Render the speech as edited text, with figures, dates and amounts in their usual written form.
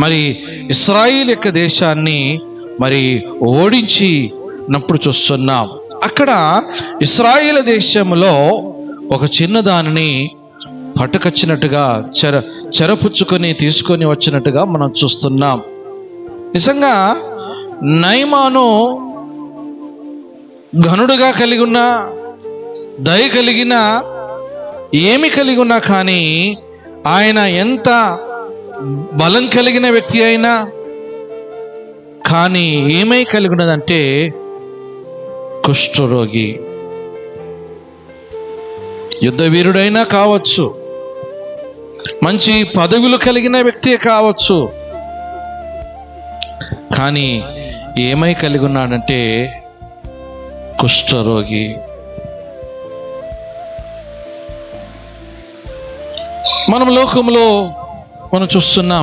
మరి ఇశ్రాయేలు యొక్క దేశాన్ని మరి ఓడించినప్పుడు చూస్తున్నాం. అక్కడ ఇశ్రాయేలు దేశంలో ఒక చిన్నదానిని పట్టుకొచ్చినట్టుగా చెరపుచ్చుకొని తీసుకొని వచ్చినట్టుగా మనం చూస్తున్నాం. నిజంగా నయమాను ఘనుడుగా కలిగి ఉన్న, దయ కలిగిన, ఏమి కలిగి ఉన్నా కానీ ఆయన ఎంత బలం కలిగిన వ్యక్తి అయినా కానీ ఏమై కలిగి ఉన్నదంటే కుష్ఠరోగి. యుద్ధ వీరుడైనా కావచ్చు, మంచి పదవులు కలిగిన వ్యక్తి కావచ్చు, కానీ ఏమై కలిగి ఉన్నాడంటే కుష్ఠరోగి. మనం లోకంలో మనం చూస్తున్నాం.